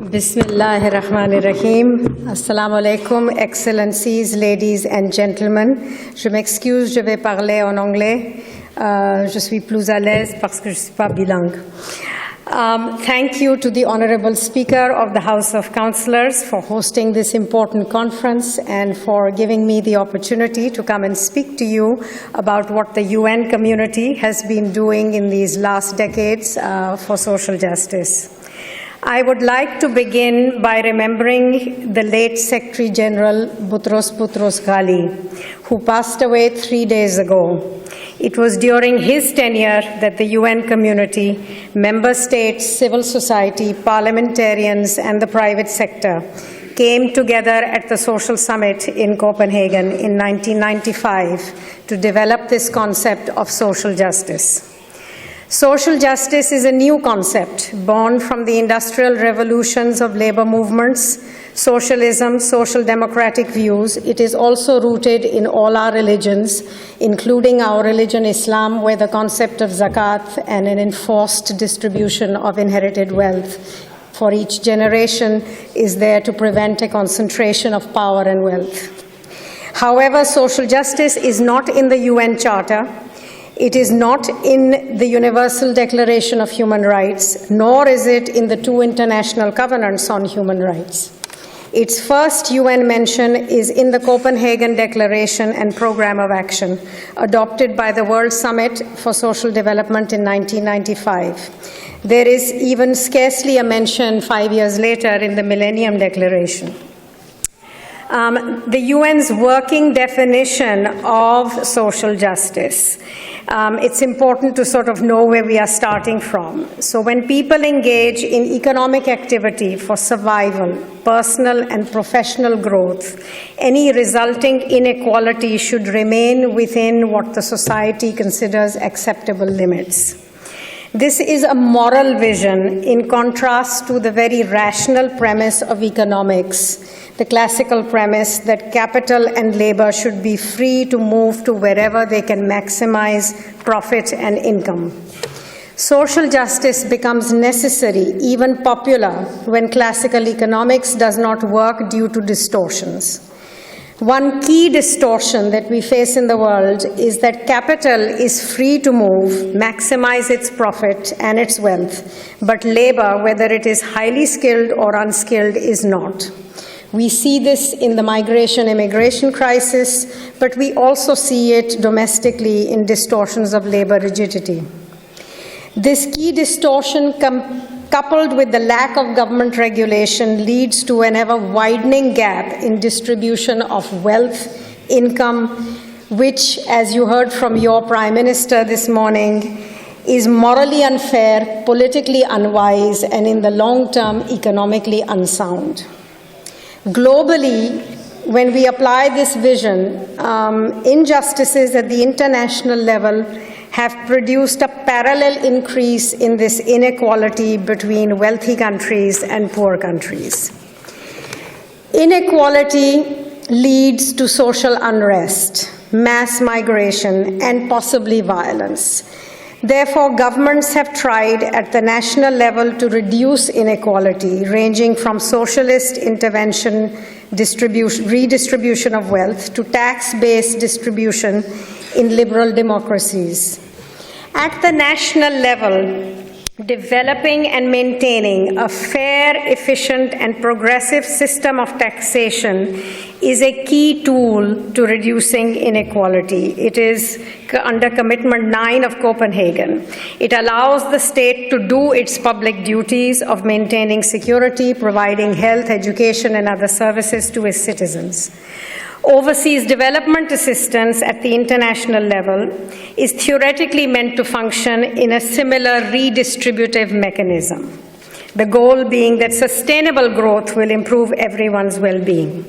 Bismillah ar-Rahman ar-Rahim. Assalamu alaikum, excellencies, ladies and gentlemen. Je m'excuse, je vais parler en anglais. Je suis plus à l'aise parce que je ne suis pas bilingue. Thank you to the Honorable Speaker of the House of Councillors for hosting this important conference and for giving me the opportunity to come and speak to you about what the UN community has been doing in these last decades for social justice. I would like to begin by remembering the late Secretary General Boutros Ghali, who passed away 3 days ago. It was during his tenure that the UN community, member states, civil society, parliamentarians, and the private sector came together at the Social Summit in Copenhagen in 1995 to develop this concept of social justice. Social justice is a new concept born from the industrial revolutions of labor movements, socialism, social democratic views. It is also rooted in all our religions, including our religion, Islam, where the concept of zakat and an enforced distribution of inherited wealth for each generation is there to prevent a concentration of power and wealth. However, social justice is not in the UN Charter. It is not in the Universal Declaration of Human Rights, nor is it in the 2 international covenants on human rights. Its first UN mention is in the Copenhagen Declaration and Programme of Action, adopted by the World Summit for Social Development in 1995. There is even scarcely a mention 5 years later in the Millennium Declaration. The UN's working definition of social justice. It's important to sort of know where we are starting from. So when people engage in economic activity for survival, personal and professional growth, any resulting inequality should remain within what the society considers acceptable limits. This is a moral vision in contrast to the very rational premise of economics, the classical premise that capital and labor should be free to move to wherever they can maximize profit and income. Social justice becomes necessary, even popular, when classical economics does not work due to distortions. One key distortion that we face in the world is that capital is free to move, maximize its profit and its wealth, but labor, whether it is highly skilled or unskilled, is not. We see this in the migration-immigration crisis, but we also see it domestically in distortions of labor rigidity. This key distortion, coupled with the lack of government regulation, leads to an ever-widening gap in distribution of wealth, income, which, as you heard from your Prime Minister this morning, is morally unfair, politically unwise, and in the long term, economically unsound. Globally, when we apply this vision, injustices at the international level have produced a parallel increase in this inequality between wealthy countries and poor countries. Inequality leads to social unrest, mass migration, and possibly violence. Therefore, governments have tried at the national level to reduce inequality, ranging from socialist intervention, redistribution of wealth, to tax-based distribution in liberal democracies. At the national level, developing and maintaining a fair, efficient, and progressive system of taxation is a key tool to reducing inequality. It is under Commitment 9 of Copenhagen. It allows the state to do its public duties of maintaining security, providing health, education, and other services to its citizens. Overseas development assistance at the international level is theoretically meant to function in a similar redistributive mechanism, the goal being that sustainable growth will improve everyone's well-being.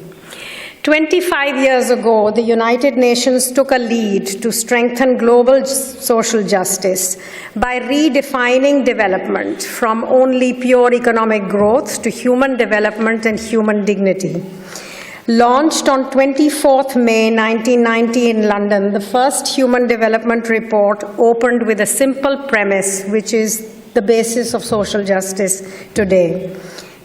25 years ago, the United Nations took a lead to strengthen global social justice by redefining development from only pure economic growth to human development and human dignity. Launched on 24th May 1990 in London, the first Human Development Report opened with a simple premise, which is the basis of social justice today.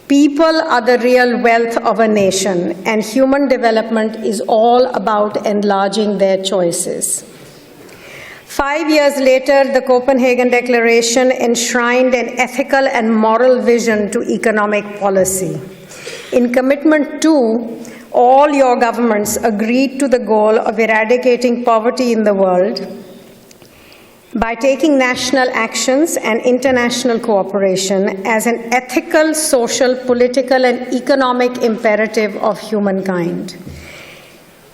People are the real wealth of a nation, and human development is all about enlarging their choices. 5 years later, the Copenhagen Declaration enshrined an ethical and moral vision to economic policy. In Commitment 2, all your governments agreed to the goal of eradicating poverty in the world by taking national actions and international cooperation as an ethical, social, political, and economic imperative of humankind.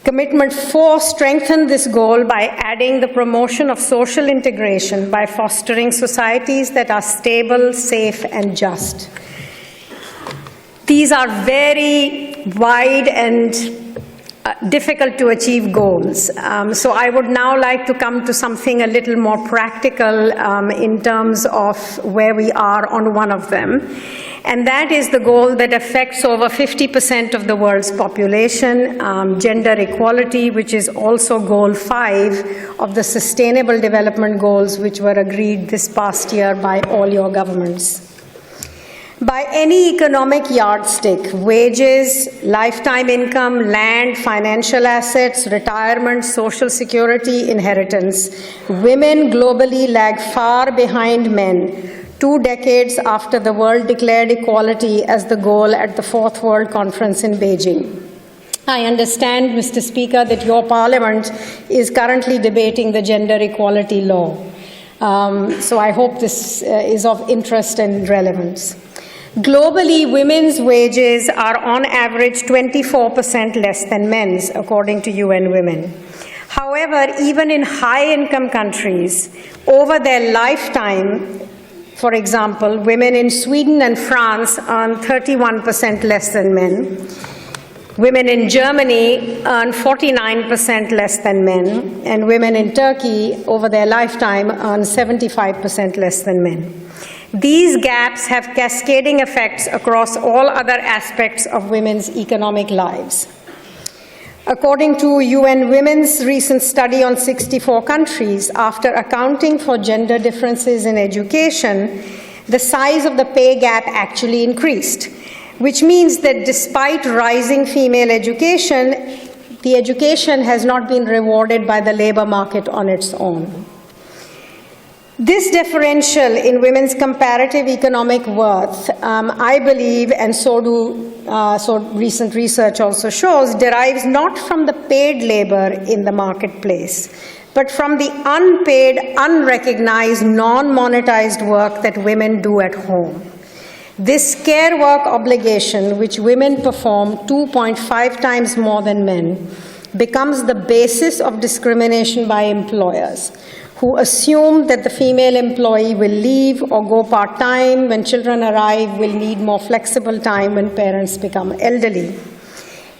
Commitment 4 strengthened this goal by adding the promotion of social integration by fostering societies that are stable, safe, and just. These are very wide and difficult to achieve goals. So I would now like to come to something a little more practical in terms of where we are on one of them. And that is the goal that affects over 50% of the world's population, gender equality, which is also goal 5 of the Sustainable Development Goals, which were agreed this past year by all your governments. By any economic yardstick, wages, lifetime income, land, financial assets, retirement, social security, inheritance, women globally lag far behind men, 2 decades after the world declared equality as the goal at the 4th World Conference in Beijing. I understand, Mr. Speaker, that your Parliament is currently debating the gender equality law. So I hope this is of interest and relevance. Globally, women's wages are on average 24% less than men's, according to UN Women. However, even in high-income countries, over their lifetime, for example, women in Sweden and France earn 31% less than men. Women in Germany earn 49% less than men, and women in Turkey, over their lifetime, earn 75% less than men. These gaps have cascading effects across all other aspects of women's economic lives. According to UN Women's recent study on 64 countries, after accounting for gender differences in education, the size of the pay gap actually increased, which means that despite rising female education, the education has not been rewarded by the labor market on its own. This differential in women's comparative economic worth, I believe, and so recent research also shows, derives not from the paid labor in the marketplace, but from the unpaid, unrecognized, non-monetized work that women do at home. This care work obligation, which women perform 2.5 times more than men, becomes the basis of discrimination by employers, who assume that the female employee will leave or go part-time when children arrive, will need more flexible time when parents become elderly.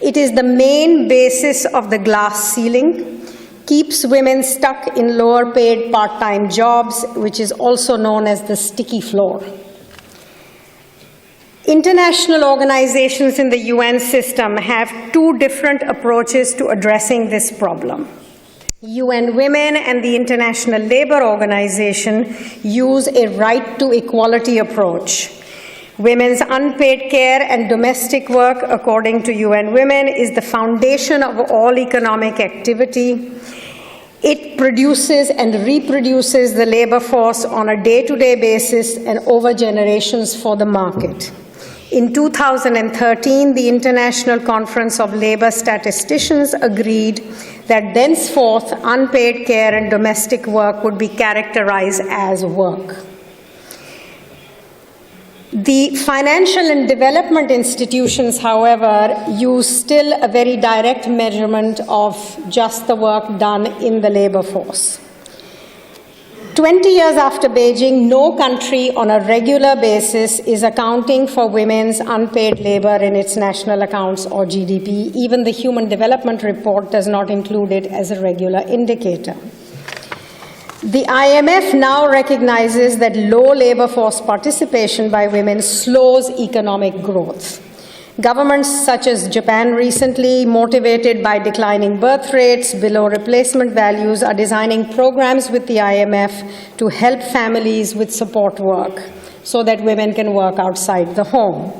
It is the main basis of the glass ceiling, keeps women stuck in lower-paid part-time jobs, which is also known as the sticky floor. International organizations in the UN system have 2 different approaches to addressing this problem. UN Women and the International Labour Organization use a right to equality approach. Women's unpaid care and domestic work, according to UN Women, is the foundation of all economic activity. It produces and reproduces the labor force on a day-to-day basis and over generations for the market. In 2013, the International Conference of Labor Statisticians agreed that thenceforth unpaid care and domestic work would be characterized as work. The financial and development institutions, however, use still a very direct measurement of just the work done in the labor force. 20 years after Beijing, no country on a regular basis is accounting for women's unpaid labor in its national accounts or GDP. Even the Human Development Report does not include it as a regular indicator. The IMF now recognizes that low labor force participation by women slows economic growth. Governments such as Japan recently, motivated by declining birth rates below replacement values, are designing programs with the IMF to help families with support work so that women can work outside the home.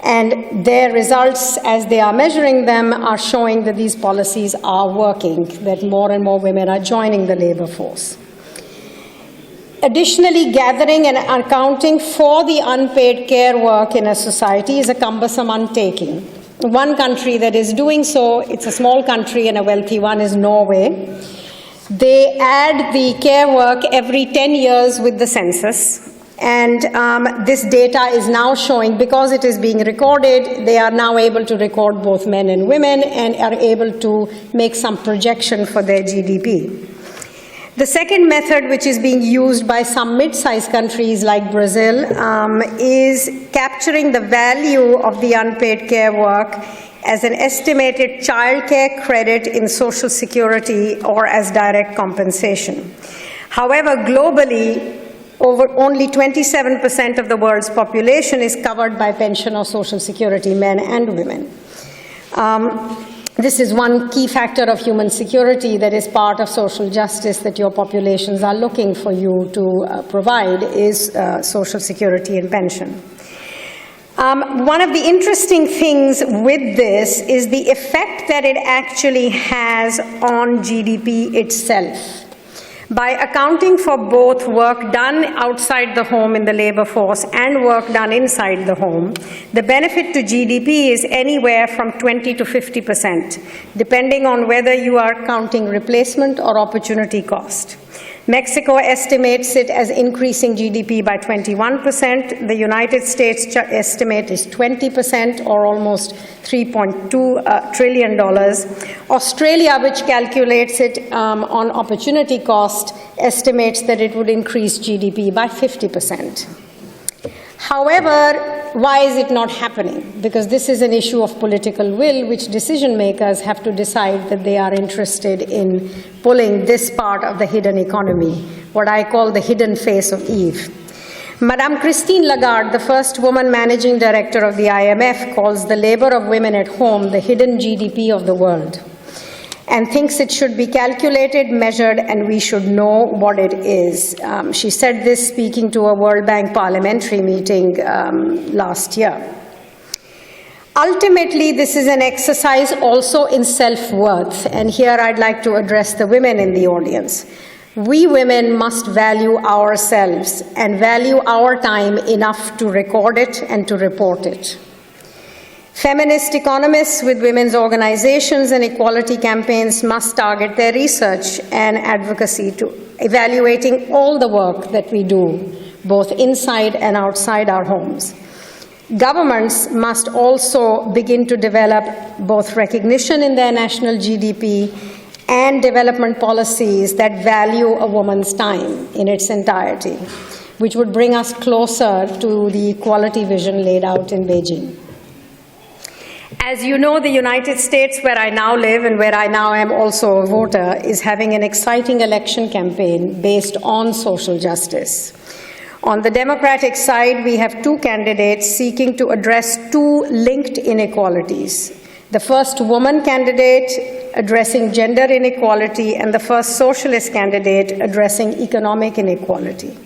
And their results, as they are measuring them, are showing that these policies are working, that more and more women are joining the labor force. Additionally, gathering and accounting for the unpaid care work in a society is a cumbersome undertaking. One country that is doing so, it's a small country and a wealthy one, is Norway. They add the care work every 10 years with the census. And this data is now showing, because it is being recorded, they are now able to record both men and women and are able to make some projection for their GDP. The second method, which is being used by some mid-sized countries like Brazil, is capturing the value of the unpaid care work as an estimated childcare credit in Social Security or as direct compensation. However, globally, only 27% of the world's population is covered by pension or Social Security, men and women. This is one key factor of human security that is part of social justice that your populations are looking for you to provide, is Social Security and pension. One of the interesting things with this is the effect that it actually has on GDP itself. By accounting for both work done outside the home in the labor force and work done inside the home, the benefit to GDP is anywhere from 20 to 50%, depending on whether you are counting replacement or opportunity cost. Mexico estimates it as increasing GDP by 21%. The United States estimate is 20%, or almost $3.2 trillion. Australia, which calculates it on opportunity cost, estimates that it would increase GDP by 50%. However, why is it not happening? Because this is an issue of political will, which decision makers have to decide that they are interested in pulling this part of the hidden economy, what I call the hidden face of Eve. Madame Christine Lagarde, the first woman managing director of the IMF, calls the labor of women at home the hidden GDP of the world, and thinks it should be calculated, measured, and we should know what it is. She said this speaking to a World Bank parliamentary meeting last year. Ultimately, this is an exercise also in self-worth, and here I'd like to address the women in the audience. We women must value ourselves and value our time enough to record it and to report it. Feminist economists with women's organizations and equality campaigns must target their research and advocacy to evaluating all the work that we do, both inside and outside our homes. Governments must also begin to develop both recognition in their national GDP and development policies that value a woman's time in its entirety, which would bring us closer to the equality vision laid out in Beijing. As you know, the United States, where I now live and where I now am also a voter, is having an exciting election campaign based on social justice. On the Democratic side, we have two candidates seeking to address two linked inequalities. The first woman candidate addressing gender inequality, and the first socialist candidate addressing economic inequality.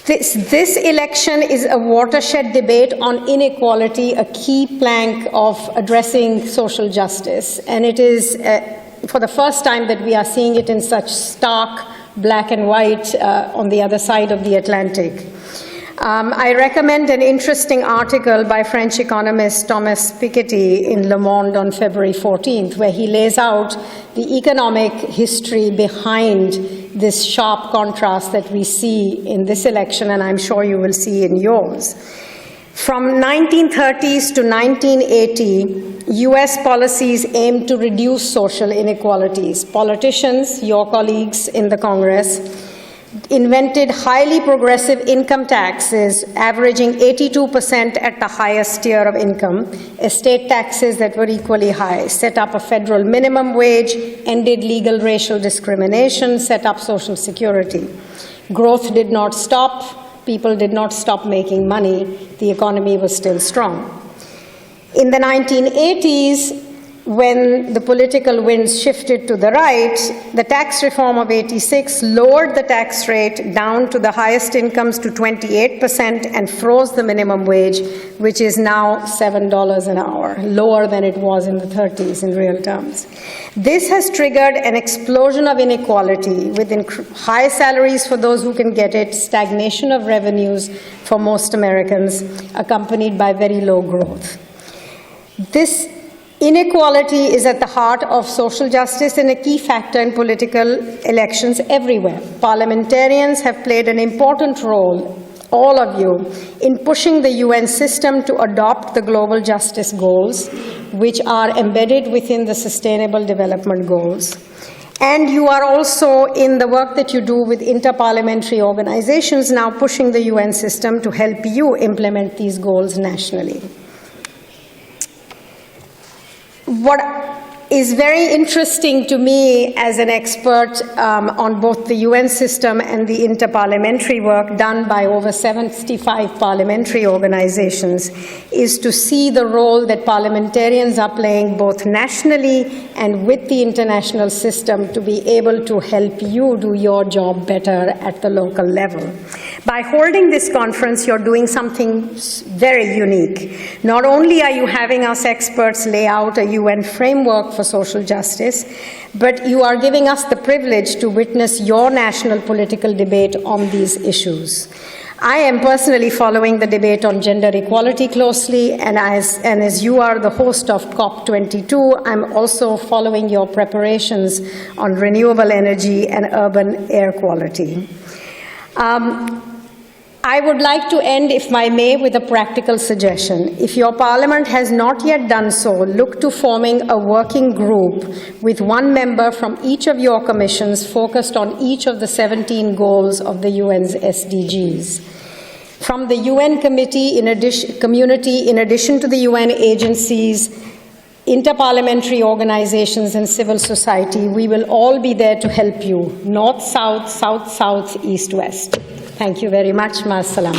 This election is a watershed debate on inequality, a key plank of addressing social justice. And it is for the first time that we are seeing it in such stark black and white on the other side of the Atlantic. I recommend an interesting article by French economist Thomas Piketty in Le Monde on February 14th, where he lays out the economic history behind this sharp contrast that we see in this election, and I'm sure you will see in yours. From 1930s to 1980, US policies aimed to reduce social inequalities. Politicians, your colleagues in the Congress, invented highly progressive income taxes, averaging 82% at the highest tier of income, estate taxes that were equally high, set up a federal minimum wage, ended legal racial discrimination, set up Social Security. Growth did not stop. People did not stop making money. The economy was still strong. In the 1980s, when the political winds shifted to the right, the tax reform of '86 lowered the tax rate down to the highest incomes to 28% and froze the minimum wage, which is now $7 an hour, lower than it was in the 30s in real terms. This has triggered an explosion of inequality with high salaries for those who can get it, stagnation of revenues for most Americans, accompanied by very low growth. This inequality is at the heart of social justice and a key factor in political elections everywhere. Parliamentarians have played an important role, all of you, in pushing the UN system to adopt the global justice goals, which are embedded within the Sustainable Development Goals. And you are also, in the work that you do with interparliamentary organizations, now pushing the UN system to help you implement these goals nationally. What is very interesting to me as an expert on both the UN system and the interparliamentary work done by over 75 parliamentary organizations is to see the role that parliamentarians are playing both nationally and with the international system to be able to help you do your job better at the local level. By holding this conference, you're doing something very unique. Not only are you having us experts lay out a UN framework for social justice, but you are giving us the privilege to witness your national political debate on these issues. I am personally following the debate on gender equality closely, and as you are the host of COP22, I'm also following your preparations on renewable energy and urban air quality. I would like to end, if I may, with a practical suggestion. If your parliament has not yet done so, look to forming a working group with one member from each of your commissions focused on each of the 17 goals of the UN's SDGs. From the UN community, in addition to the UN agencies, interparliamentary organizations and civil society, we will all be there to help you, north, south, south, south, east, west. Thank you very much. Ma assalam.